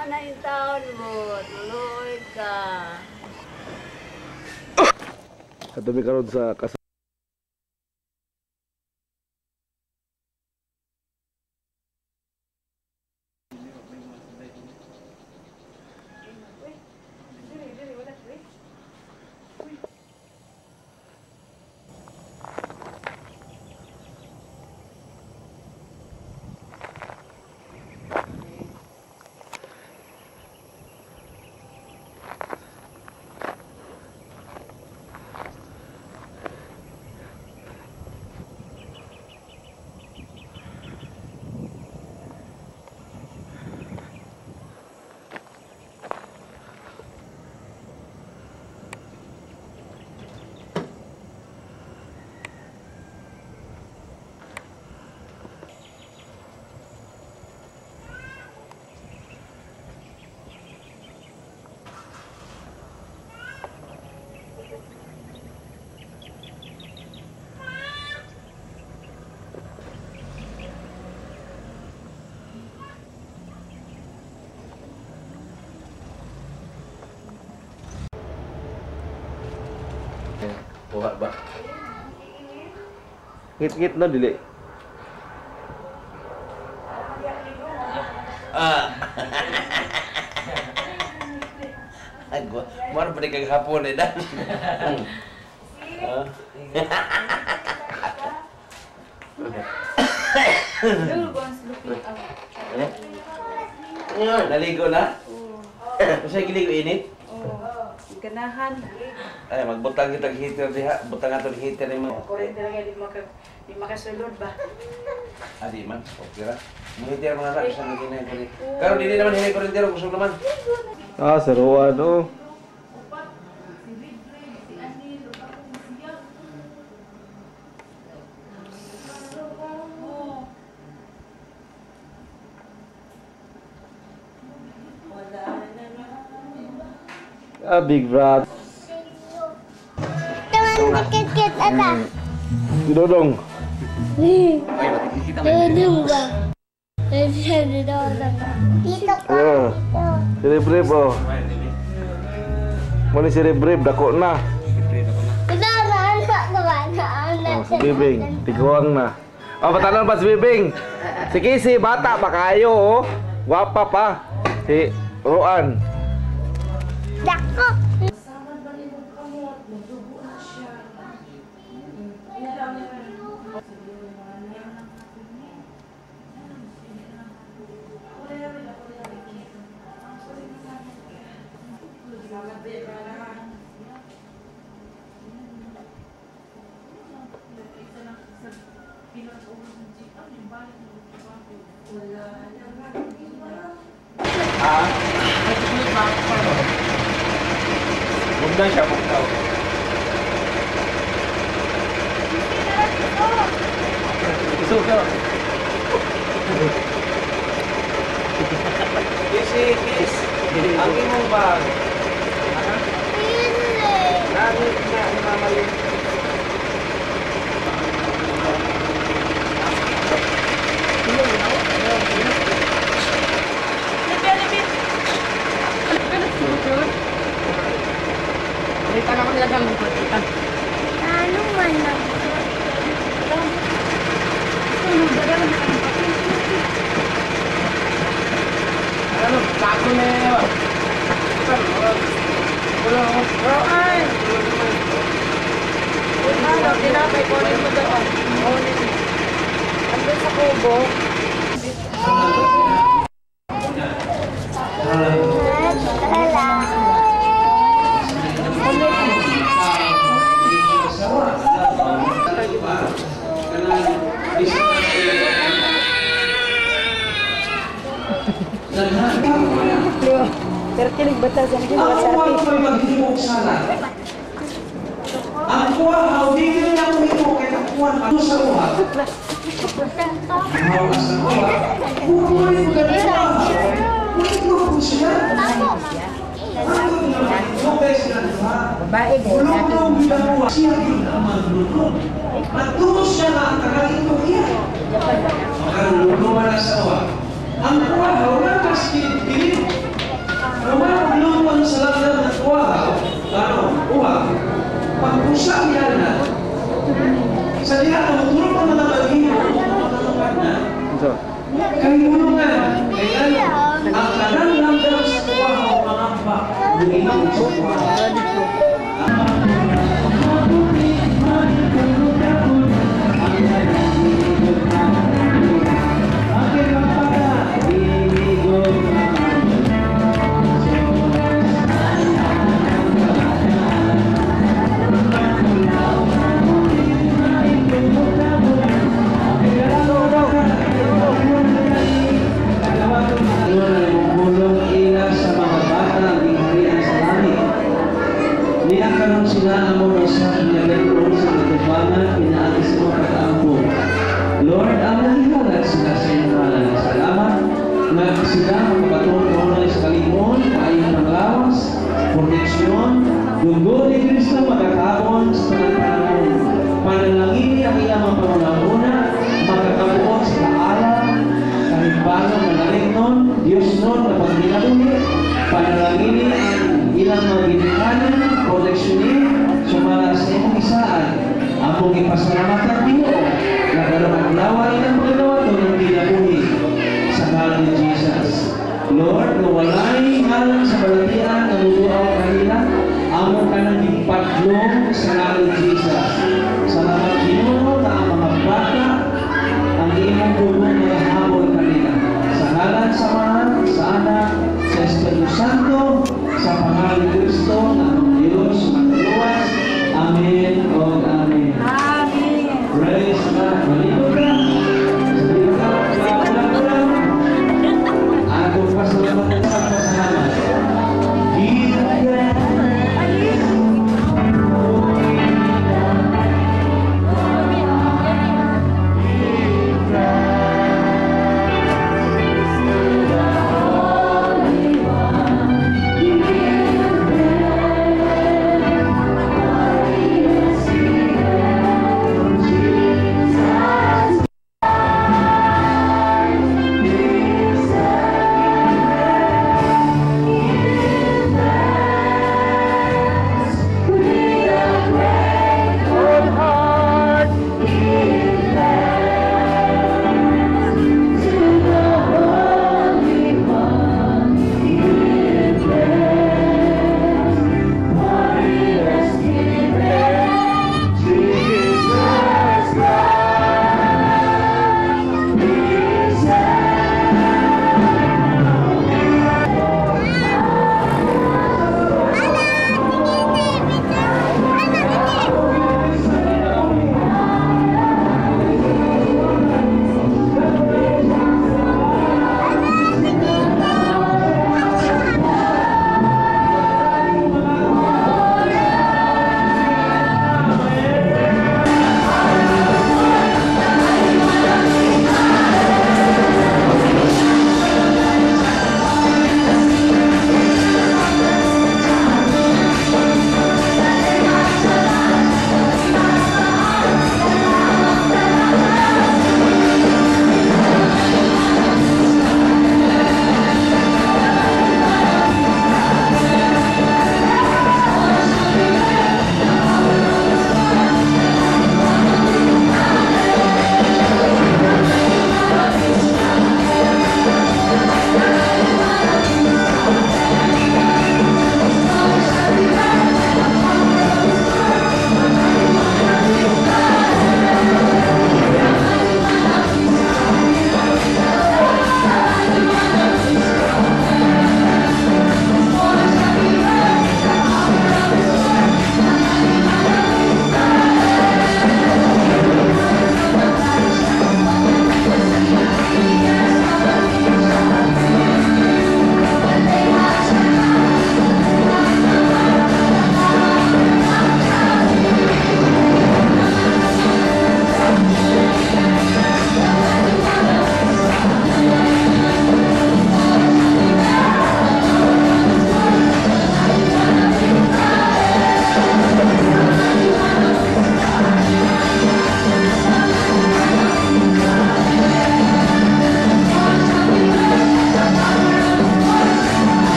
Ano yung taon mo? Tuloy ka. Katabi karon sa buhat ba? Ngit-ngit na dili. Agwa, mana pada kaghapon eh dan. Naligo na? Masaya giligo init? Ganahan. Ay, magbutang kita heater diha, butang ato heater ni mo. Kulit talaga di makasulod ba? Adi man, okay ra. Heater mga anak sa maginay ko ni. Karon dili naman hinay ko rin diro kusog naman. Seruan oh. Big Brad. Teman dikit-dikit ada. Dodong. Dodong ba? Dito pa. Ayo. Sire-brib oh. Mani sire-brib dako na. Kenalan Pak kebanaan. Si Bibing, tiguang na. Oh, patanan pa si Bibing. Si Kisi, bata pa kayo oh. Guwapa pa. Si Roan. Dako. Huwag na siya magtaw. Iso ka. Kiss. Ang imong bag. Nangit na mamalit. Ano man lang. Ano, bago na yun. Roan! Ano, tinapay ko rin mo doon. Andun sa kubo. Pero kilig bata sa naging mga sapi. Ang kuha, hindi nyo na kung ito, kaya nakuha, ano sa kuha? Ang sa kuha, kuha yung ganito. Kulit mo po siya. Babae din. Kulong-kulong ginagawa siya yung maglulong. Nagtutos siya na ang tagalito iya. Makalulong na sa kuha. Ang kuha, wala ka sa pilit. Sa diha ko tulog pa mga bagyo. Na. So, Kahulungan, kaya ang kanang langgam sa tuwa o pangamba, bumilang sa tuwa. Ninakaroon sila ang mga sa pinagayroon sa katubangan, pinaagi sa mga pag-aampo. Lord, ang nahihalag sila sa iyong ngalan. Salamat na sila magpapatuloy sa kalimon, kaayong panglawas, proteksyon, dugo ni Kristo magkakabon sa panagpanahon. Panalangin ang ilang mga pangunahuna, magkakabuot sa kaalam, kalimbangan na nalignon, Diyos nun na pagdinabuhi, panalangin ang ilang mga ginikanan, proteksyonin, sumala sa iyong isaan, among ipasalamatan Dio, nagkaroon ang laway ng pagkinawato ng dinabuhi sa ngalan ni Jesus. Lord, na walay ngalan sa balatian na lutuaw kanila, among kanang ipatlong sa ngalan ni Jesus. Salamat Ginoo na ang mga bata, ang imong tulong mga habol kanila. Sa ngalan sa Ama, sa Anak, sa Espiritu Santo, sa pangalan ni Kristo, ng Diyos, magluwas. Amen o Amen. Amen. Praise God. Malibot ka. Sabihin ka, kulang-kulang. Ako pasalamat na pasalamat. Kita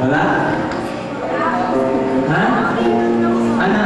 Wala? Ha? Ana?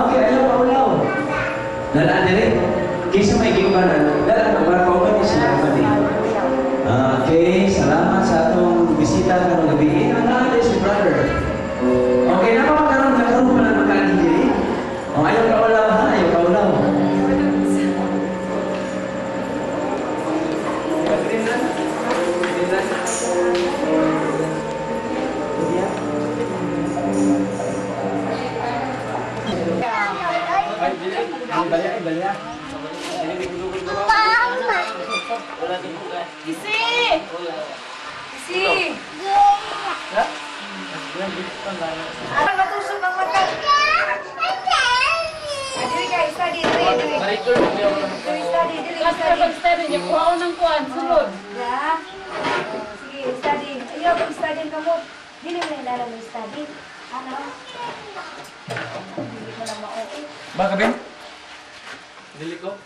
Okay, ayaw paulaw. Dalaan nila. Kisa may gibaran. Dalaan ko para paulan niya sila kapatid. Okay, salamat sa atong bisita karong gabi. Ang natin si brother. Okay, napapakaroon pa na magkain diri. O, ayaw paulaw ha? Ayaw paulaw. Isi! Isi! Ano matusok ang mata? Dili ka, study, dili. Study, dili. Study niya po ako ng kuwan, sunod. Ya. Sige, study. Ayaw, pag-study ka mo. Dili mo na mo study. Ano? Dili mo na ma-okay. Baka Ben? Dili ko?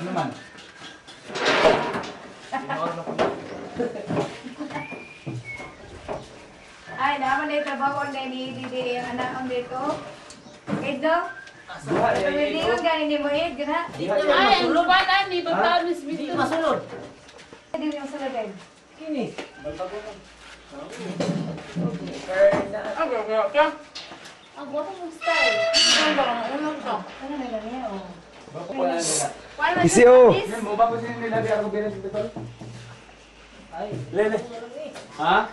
Ano man? Ay, naman na trabaho ang ni ang anak ang dito. Ito? Ito may liyon ganin ni mo gana? Ay, ang lubanan ni Bagtaan Miss Vito. Hindi masunod. Hindi yung sulod ay. Kini. Ang guwapo mong style. Ano na lang niya, oh. Isi oh. Mo ba ko sino nila di ako bilang si Betul? Ay, lele. Ha?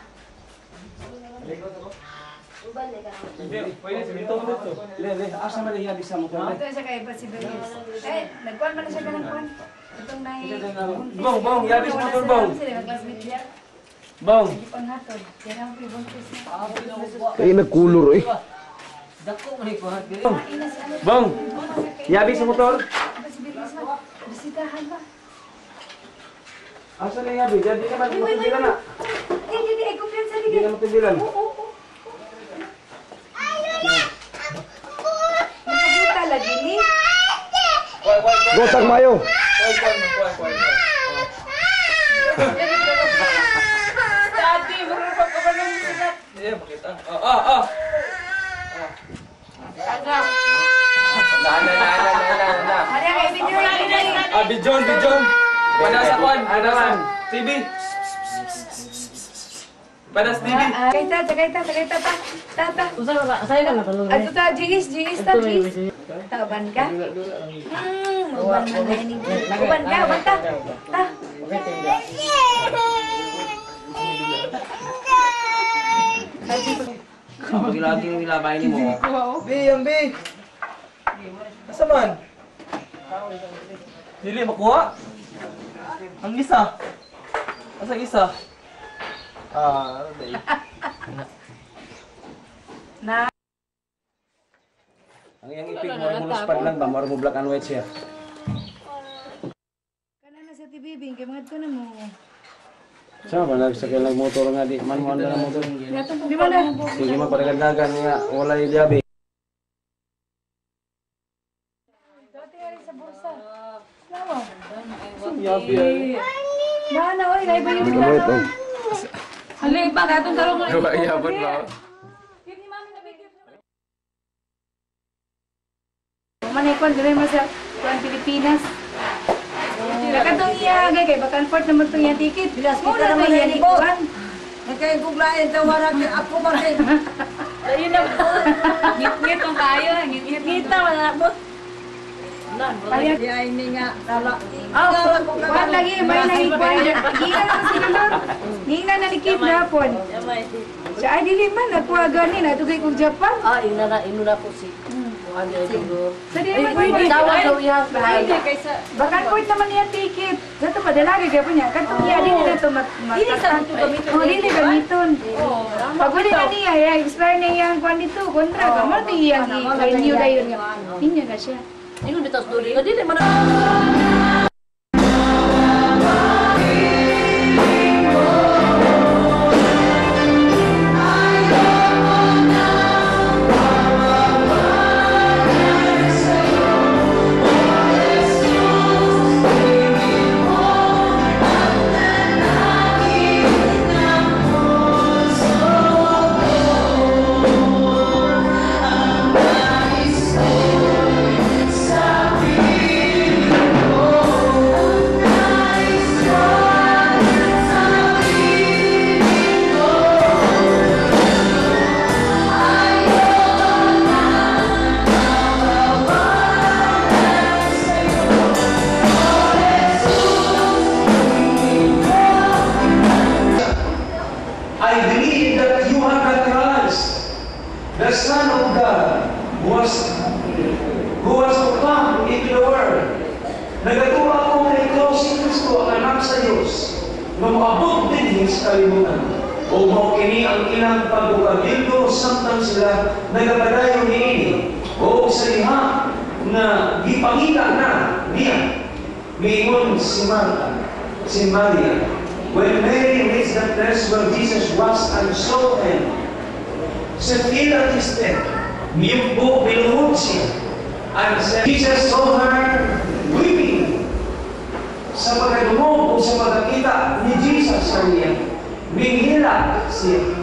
Pwede si Betul dito. Lele, asa man iya bisa mo ko. Ito siya kay Pasibelis. Eh, nagkuhan man na siya ka ng kuhan. Itong nai... Bong, yabis mo to bong. Sila nag-classmate niya. Bong. Hindi pang hatod. Kaya nang pibong Chris. Ay, nagkulor eh. Bong. Yabis sa motor. Pasibelis man. Bisitahan ba? Asa na yabi? Jadi naman matindilan na. Hindi. Ay, kumpiyansa Hindi ligay. na matindilan. Oo. Nakakita lagi ni. Gotang mayo. Study, marunong ka ba ng sulat? Iya, makita. Na. Ano kay video lagi na. Bijon. Pada sa kwan, pada TV. Pada sa TV. Kaita pa. Tata. Saya ka na talong. Ato ta, Jigis ta, Jigis. Taban ka? Uban ka na ini. Uban ka. Ta. Lagi yung ilabay ni mo. B. Asa man? Dili makuha. Ang isa. Asa isa? Day. Na. Ang iyang ipig mo muluspan lang ba? Maro mo black and white siya. Kana na sa TV bing kay mga na mo. Siya ba nagsakay lang motor nga di man mo na motor. Di ba na? Sige man paragadagan nga wala yabi. Dati ari sa bursa. Lama. Yabi. Na oy, nay ba yung Wait oh. Halay pa, gatong talong mo. Iyabot ba? Manay kon dire mo sa Pilipinas. Katong iya kay bakan port naman tong iya ticket. Mo na to iya ni kuan. Kaya guglain daw wala ako man kay. Ayun na po. Ngit ang kayo, ngit wala po. Kaya ini nga tala. kuan lagi may nangikuan. Giga na sila doon. Giga na likid na pon. Sa ay dili man nakuha gani na tugay kog Japan. Ino na po si. Sa di man pwede. Pwede kaysa Bakan port naman iya ticket. Dato padalagi gyapon niya. Kadtong iya dili na to Dili sa to gamiton. Oh, dili gamiton. Pag uli na niya, expire na iyang kwan dito, kontra ka. Mo ito iyang i-renew na yun. Inyo na siya. Ino dito sa duli. Dili man. I believe that you are the Christ, the Son of God, who was to come into the world. Nagatuwa ako na ikaw si Kristo, ang anak sa Diyos, na maabot din sa kalimutan. O maukini ang ilang pagbukabildo samtang sila nagapadayon niini. O sa liha na gipangita na niya, miingon si Martha, si Maria. When Mary reached the place where Jesus was and saw him, she fell at his feet. Miyumpo, binuhod siya. And Jesus saw her weeping. Sa pagkadumog o sa pagkakita ni Jesus sa niya, minghila siya.